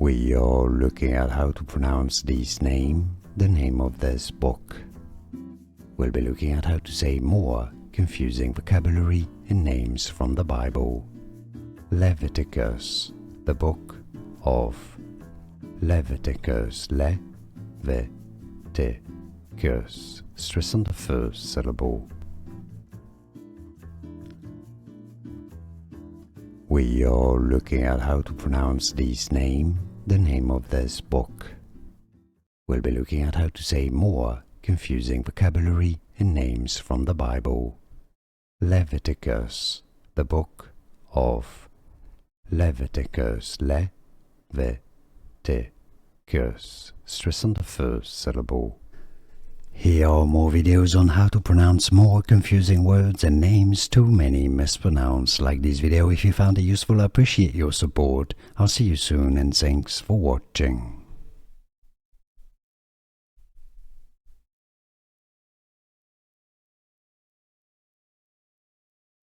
We are looking at how to pronounce this name, the name of this book. We'll be looking at how to say more confusing vocabulary and names from the Bible. Leviticus, the book of Leviticus. Leviticus. Stress on the first syllable. We are looking at how to pronounce this name, the name of this book. We'll be looking at how to say more confusing vocabulary and names from the Bible. Leviticus, the book of Leviticus. Leviticus. Stress on the first syllable. Here are more videos on how to pronounce more confusing words and names too many mispronounced. Like this video if you found it useful. I appreciate your support. I'll see you soon and thanks for watching.